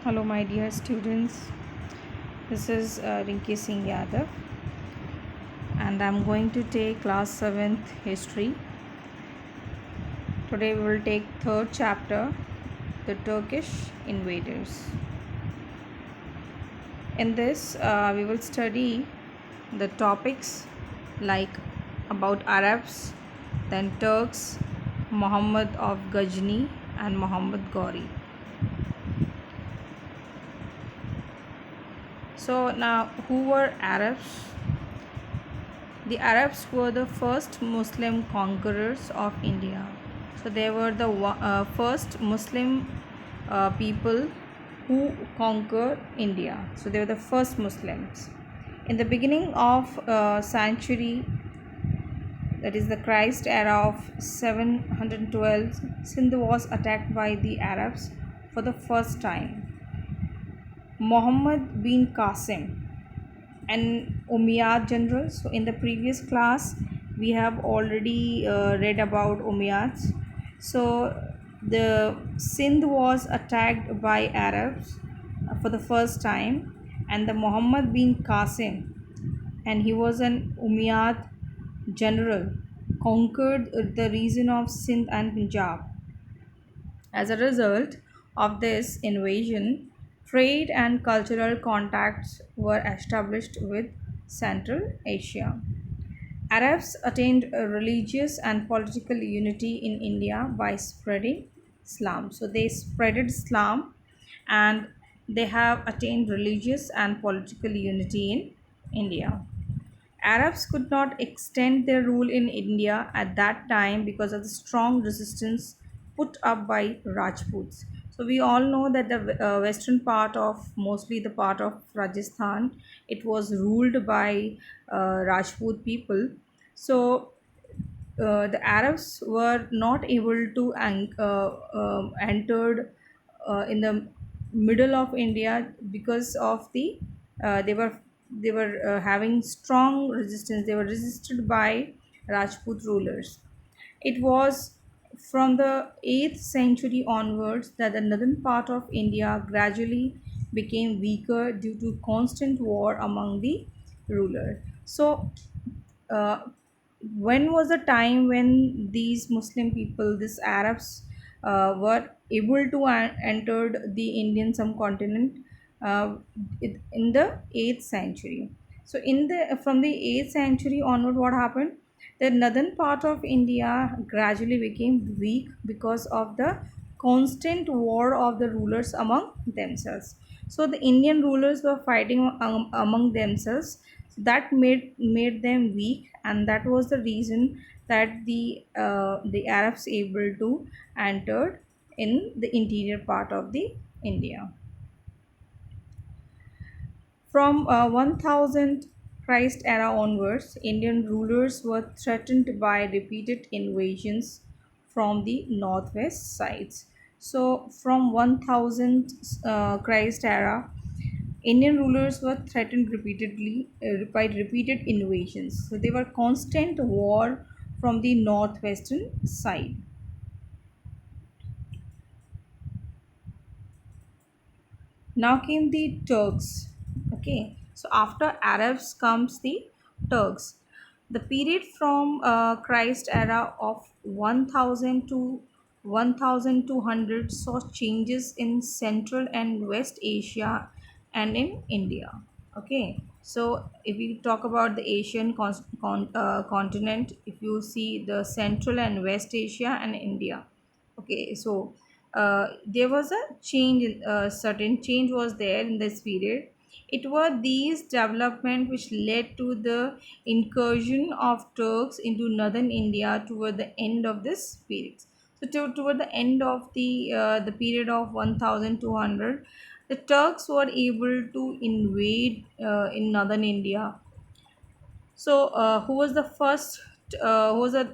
Hello, my dear students. This is Rinki Singh Yadav, and I'm going to take class 7th history. Today, we will take third chapter, the Turkish invaders. In this, we will study the topics like about Arabs, then Turks, Muhammad of Ghazni, and Muhammad Ghori. So now, who were Arabs? The Arabs were the first Muslim conquerors of India. So they were the first Muslim people who conquered India. So they were the first Muslims. In the beginning of century, that is the Christ era of 712, Sindh was attacked by the Arabs for the first time. Muhammad bin Qasim, an Umayyad general. So in the previous class we have already read about Umayyads. So the Sindh was attacked by Arabs for the first time, and the Muhammad bin Qasim, and he was an Umayyad general, conquered the region of Sindh and Punjab. As a result of this invasion, trade and cultural contacts were established with Central Asia. Arabs attained a religious and political unity in India by spreading Islam. So they spreaded Islam, and they have attained religious and political unity in India. Arabs could not extend their rule in India at that time because of the strong resistance put up by Rajputs. So we all know that the western part of, mostly the part of Rajasthan, it was ruled by Rajput people. So the Arabs were not able to entered in the middle of India because of the they were having strong resistance. They were resisted by Rajput rulers. It was from the 8th century onwards that the northern part of India gradually became weaker due to constant war among the rulers. So uh, when was the time when these Muslim people, these Arabs, were able to entered the Indian subcontinent uh, in the 8th century. So in the from the 8th century onward, what happened? The northern part of India gradually became weak because of the constant war of the rulers among themselves. So the Indian rulers were fighting among themselves. So that made them weak, and that was the reason that the Arabs able to enter in the interior part of the India. From 1000 Christ era onwards, Indian rulers were threatened by repeated invasions from the northwest sides. So, from 1000 Christ era, Indian rulers were threatened repeatedly by repeated invasions. So, they were constant war from the northwestern side. Now came the Turks. Okay, so after Arabs comes the Turks. The period from Christ era of 1000 to 1200 saw changes in Central and West Asia and in India. Okay, so if we talk about the Asian continent, if you see the Central and West Asia and India. Okay, so there was a change, certain change was there in this period. It were these development which led to the incursion of Turks into northern India toward the end of this period. So toward the end of the period of 1200, the Turks were able to invade in northern India. So who was the first? Who was the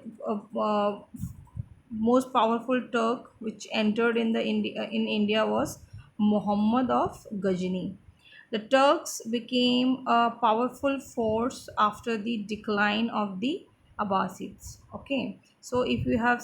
most powerful Turk which entered in India was Muhammad of Ghazni. The Turks became a powerful force after the decline of the Abbasids. Okay, So if you have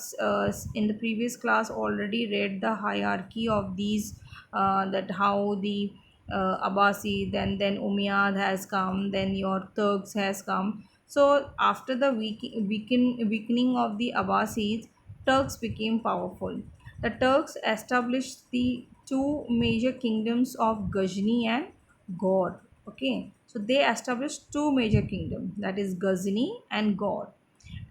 in the previous class already read the hierarchy of these, that how the Abbasi, then Umayyad has come, then your Turks has come. So after the weakening of the Abbasids, Turks became powerful. The Turks established the two major kingdoms of Ghazni and Gaur. Okay, so they established two major kingdoms, that is Ghazni and Gaur.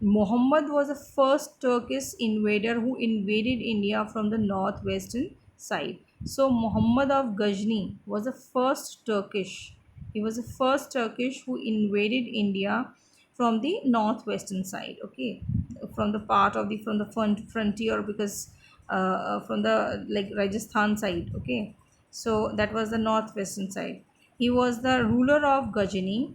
Muhammad was the first Turkish invader who invaded India from the northwestern side. So Muhammad of Ghazni was the first Turkish. He was the first Turkish who invaded India from the northwestern side. Okay, from the part of the from the frontier, because from the like Rajasthan side. Okay, so that was the northwestern side. He was the ruler of Ghazni.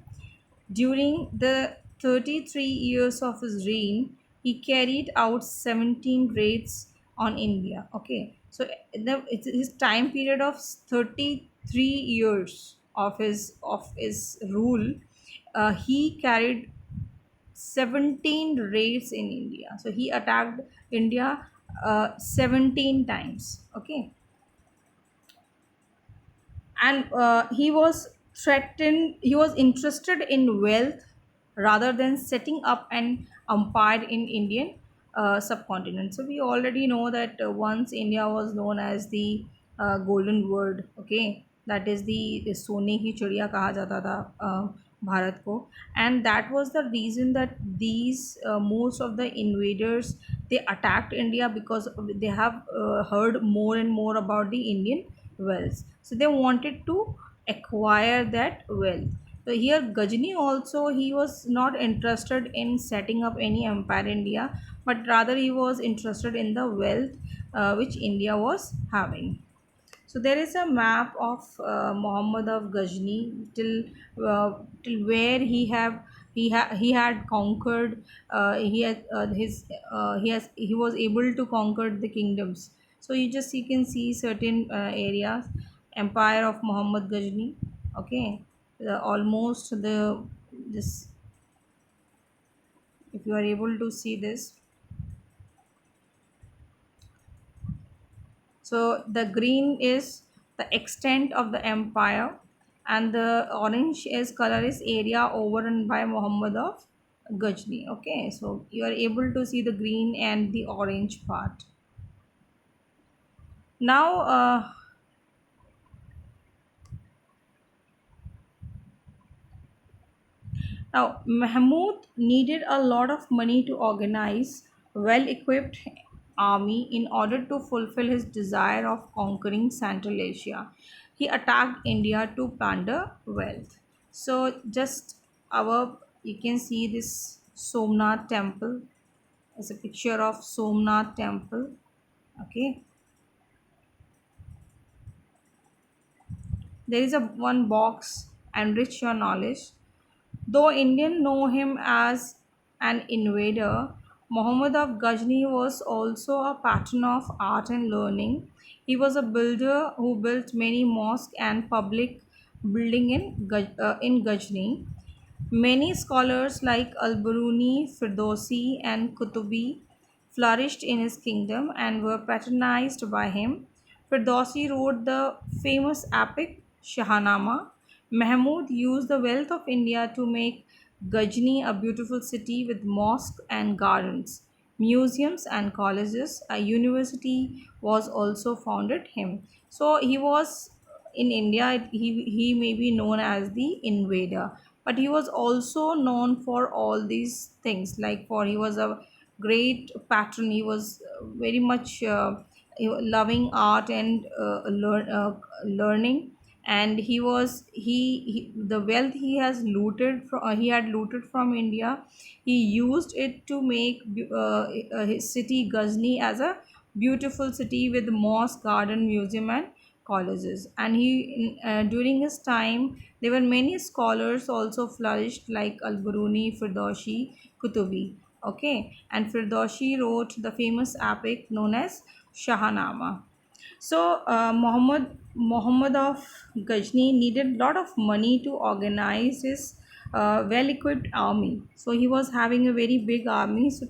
During the 33 years of his reign, he carried out 17 raids on India. Okay, so it's his time period of 33 years of his rule. He carried 17 raids in India. So he attacked India 17 times. Okay, and he was interested in wealth rather than setting up an empire in Indian subcontinent. So we already know that once India was known as the golden world. Okay, that is the सोने की चिड़िया कहा जाता था भारत को. And that was the reason that these most of the invaders, they attacked India, because they have heard more and more about the Indian wealth. So they wanted to acquire that wealth. So here Ghazni also, he was not interested in setting up any empire in India, but rather he was interested in the wealth which India was having. So there is a map of Muhammad of Ghazni till where he had conquered. He had his he was able to conquer the kingdoms. So you can see certain areas, empire of Muhammad Ghazni. Okay, almost the this, if you are able to see this. So the green is the extent of the empire, and the orange is color is area overrun by Muhammad of Ghazni. Okay, so you are able to see the green and the orange part. Now, Mahmud needed a lot of money to organize well-equipped army in order to fulfill his desire of conquering Central Asia. He attacked India to plunder wealth. So just our, you can see this Somnath temple as a picture of Somnath temple. Okay, there is a one box, enrich your knowledge. Though Indians know him as an invader, Muhammad of Ghazni was also a patron of art and learning. He was a builder who built many mosques and public building in Ghazni. Many scholars like Al-Biruni, Firdosi and Kutubi flourished in his kingdom and were patronized by him. Firdosi wrote the famous epic Shahnama. Mahmud used the wealth of India to make Ghazni a beautiful city with mosques and gardens, museums and colleges. A university was also founded him. So he was in India, he may be known as the invader, but he was also known for all these things, like for he was a great patron. He was very much loving art and learning, and he the wealth he has looted from he had looted from India. He used it to make his city Ghazni as a beautiful city with mosque, garden, museum and colleges. And during his time there were many scholars also flourished, like Al-Biruni, Firdoshi, Kutubi. Okay, and Firdoshi wrote the famous epic known as Shahnama. So Muhammad of Ghazni needed a lot of money to organize his well-equipped army. So he was having a very big army. So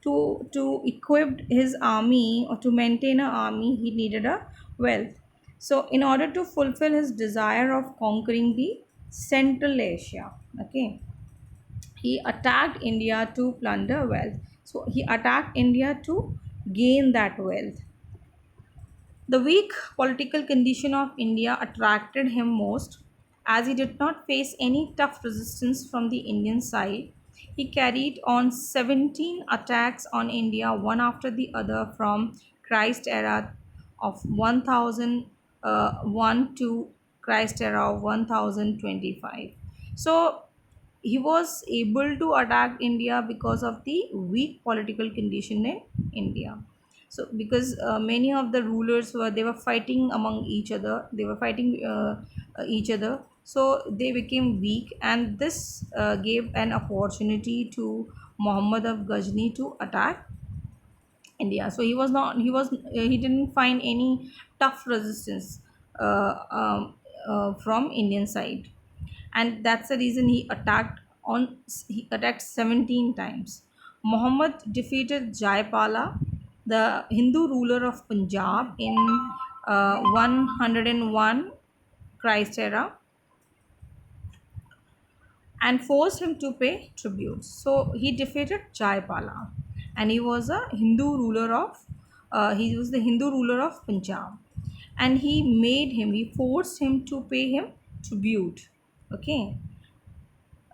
To equip his army or to maintain an army, he needed a wealth. So in order to fulfill his desire of conquering the Central Asia, okay, he attacked India to plunder wealth. So he attacked India to gain that wealth. The weak political condition of India attracted him most, as he did not face any tough resistance from the Indian side. He carried on 17 attacks on India, one after the other, from Christ era of 1001 to Christ era of 1025. So he was able to attack India because of the weak political condition in India. So because many of the rulers were, they were fighting among each other, they were fighting each other, so they became weak, and this gave an opportunity to Muhammad of Ghazni to attack India. So he was not, he didn't find any tough resistance from Indian side, and that's the reason he attacked 17 times. Muhammad defeated Jaipala, the Hindu ruler of Punjab, in 101 Christ era, and forced him to pay tribute. So he defeated Jaipala, and he was the Hindu ruler of Punjab, and he forced him to pay him tribute. Okay,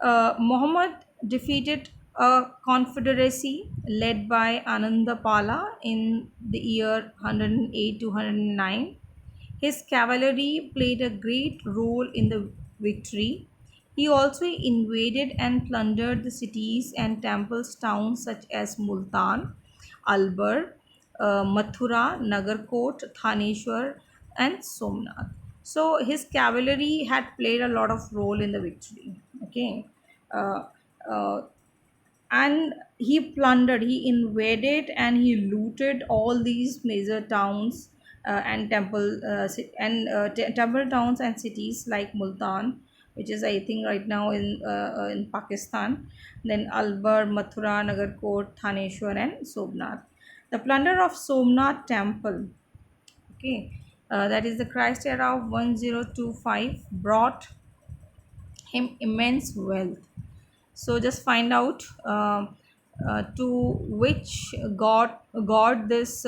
Muhammad defeated a confederacy led by Anandapala in the year 108 to 109. His cavalry played a great role in the victory. He also invaded and plundered the cities and temples towns such as Multan, Albar, Mathura, Nagarkot, Thaneshwar, and Somnath. So his cavalry had played a lot of role in the victory. Okay, uh, uh, and he plundered, he invaded, and he looted all these major towns and temple towns and cities like Multan, which is I think right now in Pakistan, then Albar, Mathura, Nagarkot, Thaneshwar, and Somnath. The plunder of Somnath temple, okay, that is the Christ era of 1025, brought him immense wealth. So just find out to which god this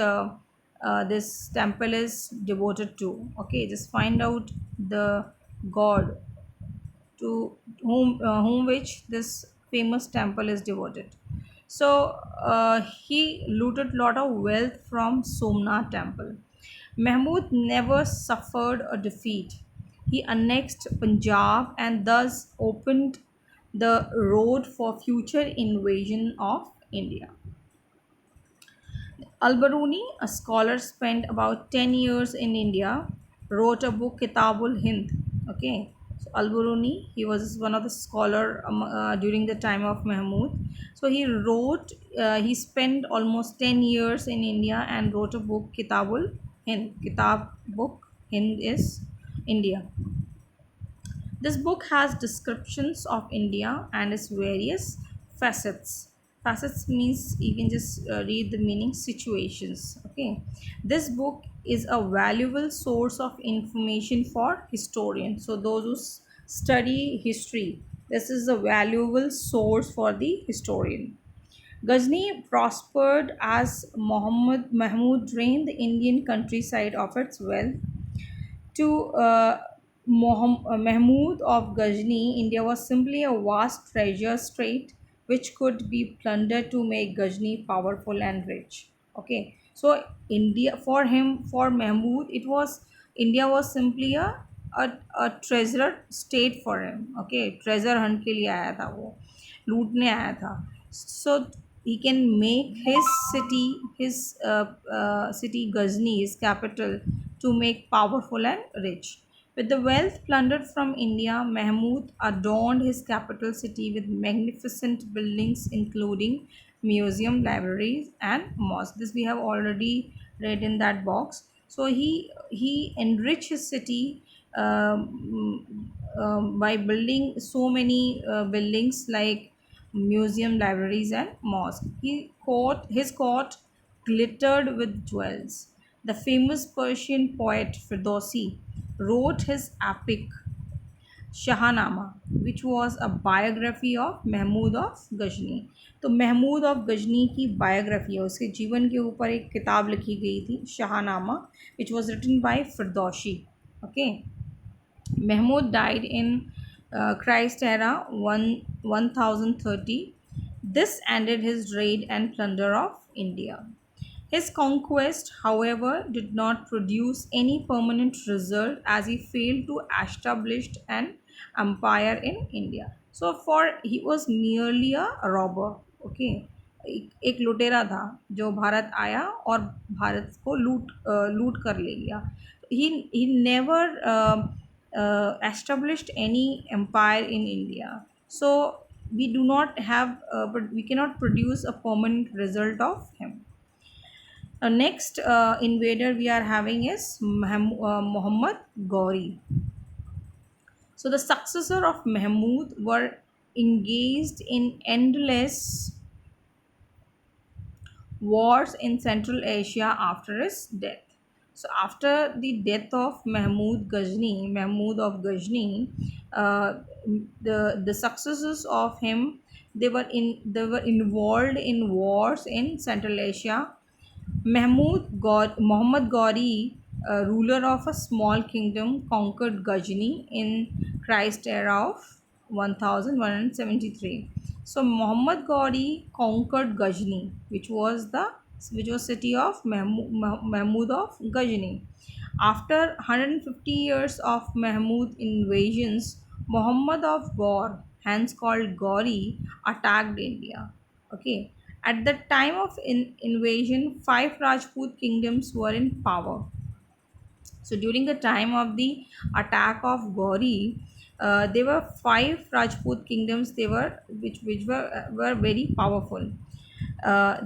temple is devoted to. Okay, just find out the god to whom which this famous temple is devoted. So he looted lot of wealth from Somnath temple. Mahmud never suffered a defeat. He annexed Punjab and thus opened the road for future invasion of India. Al-Baruni, a scholar spent about 10 years in India, wrote a book, Kitabul Hind. Okay, so Al-Baruni, he was one of the scholar during the time of Mahmud. So he spent almost 10 years in India and wrote a book, Kitabul Hind. Kitab book, Hind is India. This book has descriptions of India and its various facets. Facets means you can just read the meaning, situations. Okay, this book is a valuable source of information for historians. So those who study history, this is a valuable source for the historian. Ghazni prospered as Muhammad Mahmud drained the Indian countryside of its wealth. To Mahmud of Ghazni, India was simply a vast treasure strait which could be plundered to make Ghazni powerful and rich. Okay, so India, for him, for Mahmud, it was, India was simply a treasure state for him. Okay, treasure hunt के लिए आया था वो, लूटने आया था. So he can make his city Ghazni, his capital, to make powerful and rich. With the wealth plundered from India, Mahmud adorned his capital city with magnificent buildings, including museum, libraries, and mosques. This we have already read in that box. So he enriched his city by building so many buildings like museum, libraries, and mosques. His court glittered with jewels. The famous Persian poet Ferdowsi wrote his epic Shahnama which was a biography of Mahmud of Ghazni. तो Mahmud of Ghazni की biography है, उसके जीवन के ऊपर एक किताब लिखी गई थी Shahnameh which was written by Firdausi. Okay. Mahmud died in Christ era 1030. This ended his raid and plunder of India. His conquest, however, did not produce any permanent result as he failed to establish an empire in India. So, for he was merely a robber. Okay, एक लुटेरा था जो भारत आया और भारत को लूट कर ले गया. He never established any empire in India. So we do not have, but we cannot produce a permanent result of him. Next invader we are having is Muhammad Ghori. So the successor of Mahmud were engaged in endless wars in Central Asia after his death. So after the death of Mahmud of Ghazni, the successors of him, they were involved in wars in Central Asia. Muhammad Ghori, ruler of a small kingdom, conquered Ghazni in Christ era of 1173. So Muhammad Ghori conquered Ghazni, which was city of Mahmud of Ghazni. After 150 years of Mahmud invasions, Muhammad of Ghor, hence called Ghori, attacked India. Okay. At the time of invasion, five Rajput kingdoms were in power. So during the time of the attack of Gauri, there were five Rajput kingdoms. They were were very powerful.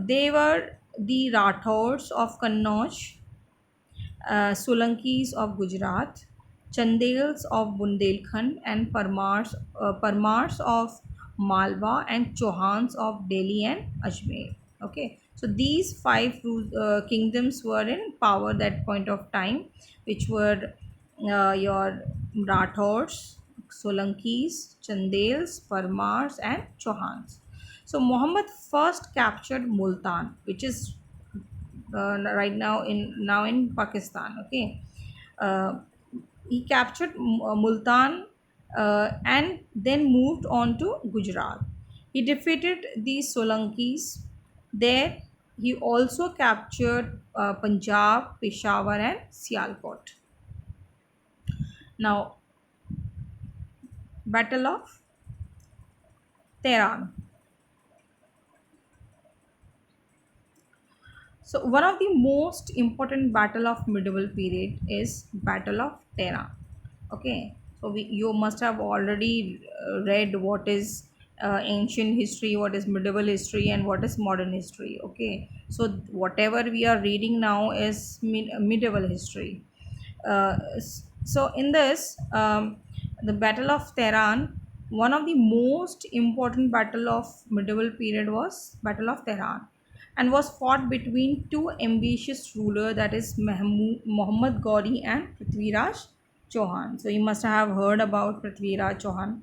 They were the Rathors of Kannauj, Solankis of Gujarat, Chandels of Bundelkhand, and Parmars of Malwa, and Chauhans of Delhi and Ajmer. Okay, so these five kingdoms were in power that point of time, which were your Rathors, Solankis, Chandels, Parmars, and Chauhans. So Muhammad first captured Multan, which is now in Pakistan. Okay, uh, he captured Multan and then moved on to Gujarat. He defeated the Solankis there. He also captured Punjab, Peshawar, and Sialkot. Now, Battle of Tehran. So one of the most important battle of medieval period is Battle of Tehran. Okay, so you must have already read what is ancient history, what is medieval history, and what is modern history. Okay, so whatever we are reading now is medieval history. So in this, the Battle of Tehran, one of the most important battle of medieval period was Battle of Tehran, and was fought between two ambitious rulers, that is Muhammad Ghori and Prithviraj Chauhan. So you must have heard about Prithviraj Chauhan.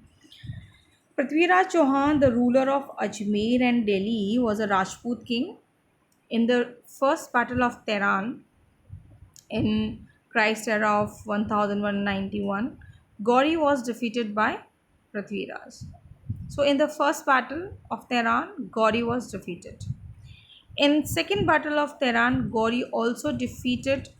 Prithviraj Chauhan, the ruler of Ajmer and Delhi, was a Rajput king. In the first battle of Tehran in Christ era of 1191, Gauri was defeated by Prithviraj. So in the first battle of Tehran, Gauri was defeated. In second battle of Tehran, Gauri also defeated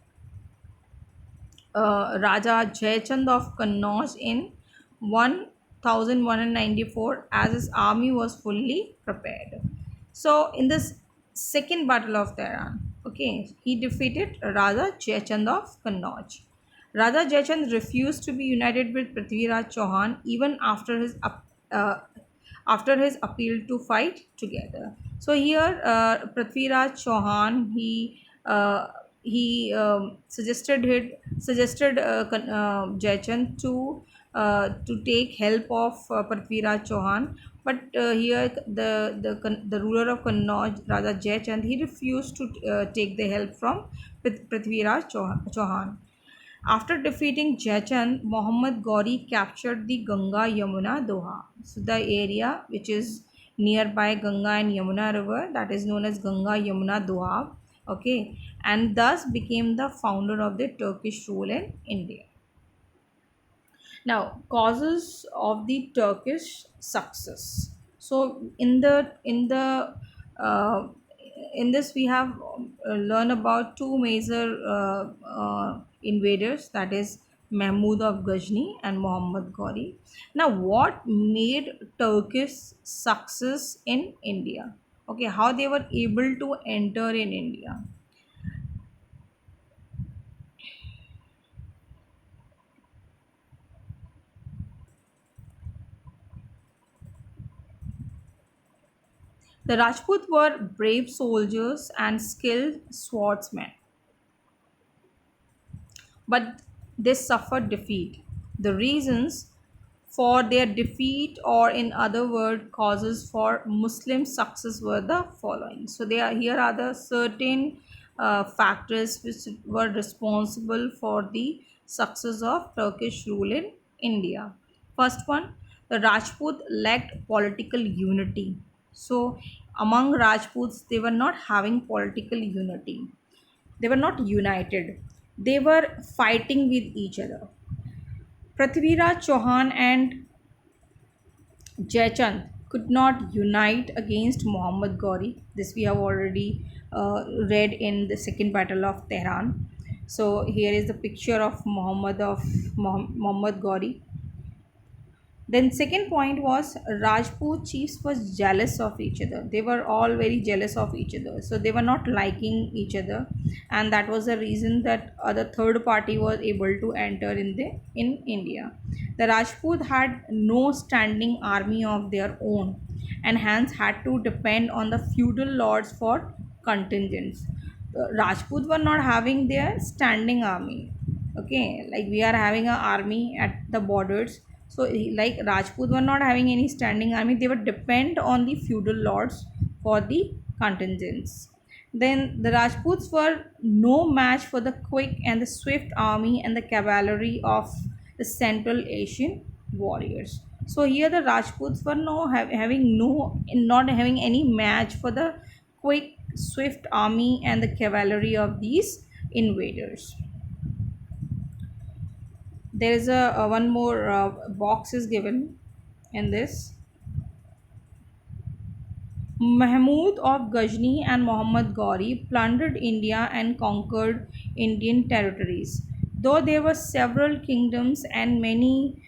Raja Jayachand of Kannauj in 1194 as his army was fully prepared. So in this second battle of Tehran, okay, he defeated Raja Jayachand of Kannauj. Raja Jayachand refused to be united with Prithviraj Chauhan even after his appeal to fight together. So here, Prithviraj Chauhan, he suggested Jayachand to to take help of Prithviraj Chauhan. But here the ruler of Kannauj, Raja Jayachand, he refused to take the help from Prithviraj Chauhan. After defeating Jayachand, Muhammad Gauri captured the Ganga Yamuna Doha. So the area which is nearby Ganga and Yamuna river, that is known as Ganga Yamuna Doha. Okay, and thus became the founder of the Turkish rule in India. Now, causes of the Turkish success. So uh, in this we have learned about two major invaders, that is Mahmud of Ghazni and Muhammad Ghori. Now, what made Turkish success in India? Okay, how they were able to enter in India. The Rajput were brave soldiers and skilled swordsmen, but they suffered defeat. The reasons for their defeat, or in other words, causes for Muslim success, were the following. So, here are the certain factors which were responsible for the success of Turkish rule in India. First one, the Rajput lacked political unity. So, among Rajputs, they were not having political unity, they were not united, they were fighting with each other. Prithviraj Chauhan and Jayachand could not unite against Muhammad Ghori. This we have already read in the second battle of Tehran. So here is the picture of Muhammad Ghori. Then second point was Rajput chiefs was jealous of each other. They were all very jealous of each other. So they were not liking each other, and that was the reason that the third party was able to enter in India. The Rajput had no standing army of their own, and hence had to depend on the feudal lords for contingents. Rajput were not having their standing army. Okay, like we are having an army at the borders. So like Rajput were not having any standing army, they would depend on the feudal lords for the contingents. Then the Rajputs were no match for the quick and the swift army and the cavalry of the Central Asian warriors. So here the Rajputs were having no not having any match for the quick swift army and the cavalry of these invaders. There is a one more box is given in this. Mahmud of Ghazni and Muhammad Ghori plundered India and conquered Indian territories. Though there were several kingdoms and many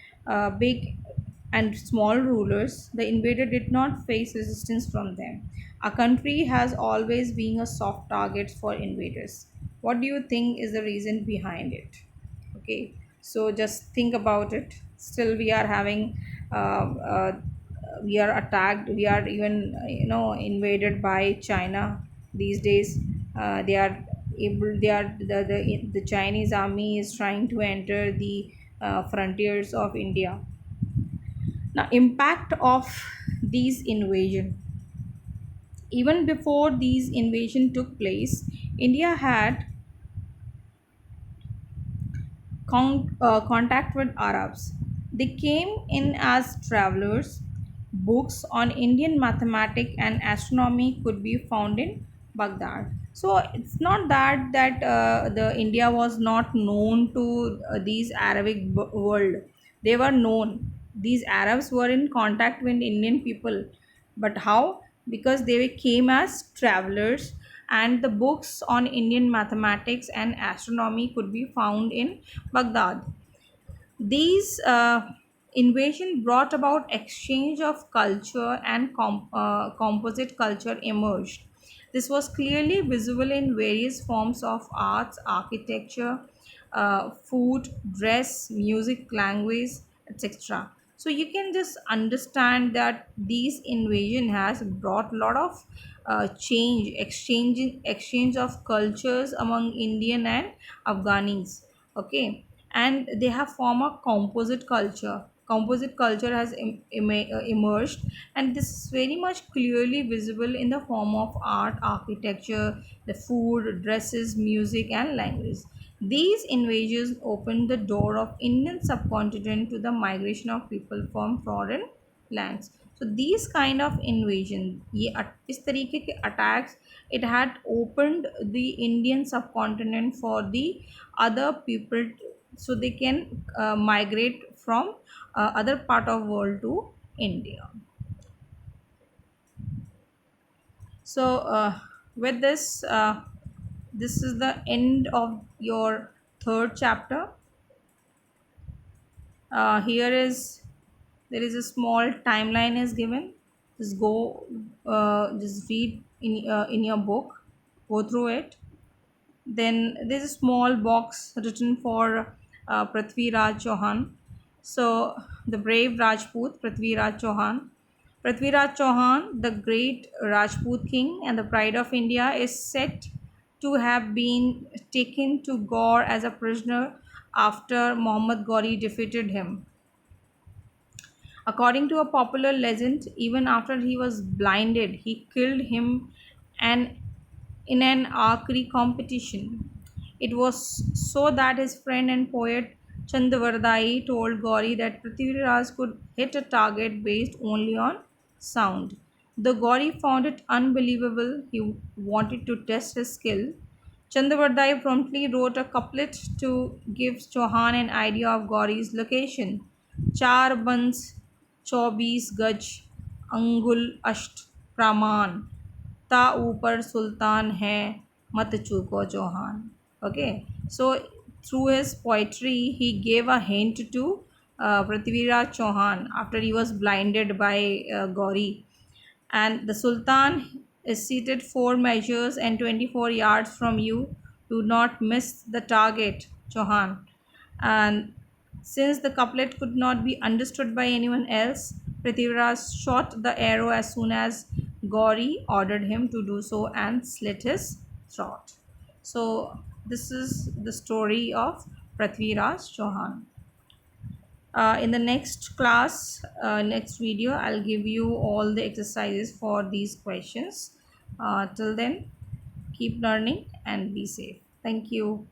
big and small rulers, the invader did not face resistance from them. A country has always been a soft target for invaders. What do you think is the reason behind it? Okay, so just think about it. Still, we are having we are attacked, we are even invaded by China these days. They are able they are the Chinese army is trying to enter the frontiers of India. Now, impact of these invasion. Even before these invasion took place, India had contact with Arabs. They came in as travelers. Books on Indian mathematics and astronomy could be found in Baghdad. So it's not that the India was not known to these Arabic world. They were known. These Arabs were in contact with Indian people, but how? Because they came as travelers, and the books on Indian mathematics and astronomy could be found in Baghdad. These invasion brought about exchange of culture, and composite culture emerged. This was clearly visible in various forms of arts, architecture, food, dress, music, language, etc. So you can just understand that these invasion has brought a lot of exchange of cultures among Indian and Afghanis. Okay, and they have formed a composite culture. Composite culture has emerged, and this is very much clearly visible in the form of art, architecture, the food, dresses, music, and language. These invasions opened the door of Indian subcontinent to the migration of people from foreign lands. So these kind of invasion, ये इस तरीके के attacks, it had opened the Indian subcontinent for the other people, so they can migrate from other part of world to India. So with this, this is the end of your third chapter. Here is, there is a small timeline is given. Just go, just read in your book, go through it. Then there's a small box written for Prithvi Raj Chauhan. So the brave Rajput Prithvi Raj Chauhan. Prithvi Raj Chauhan, the great Rajput king and the pride of India, is said to have been taken to Gaur as a prisoner after Muhammad Ghori defeated him. According to a popular legend, even after he was blinded, he killed him and in an archery competition. It was so that his friend and poet Chandavardai told Gauri that Prithviraj could hit a target based only on sound. The Gauri found it unbelievable. He wanted to test his skill. Chandavardai promptly wrote a couplet to give Chauhan an idea of Gauri's location. चार बंस 24 गज अंगुल अष्ट प्रमाण ता ऊपर सुल्तान है मत चूको Chauhan. Okay, so through his poetry he gave a hint to Prithviraj Chauhan after he was blinded by Gauri. And the Sultan is seated 4 measures and 24 yards from you. Do not miss the target, Chauhan. And since the couplet could not be understood by anyone else, Prithviraj shot the arrow as soon as Gauri ordered him to do so and slit his throat. So this is the story of Prithviraj Chauhan. In the next class, next video, I'll give you all the exercises for these questions. Till then, keep learning and be safe. Thank you.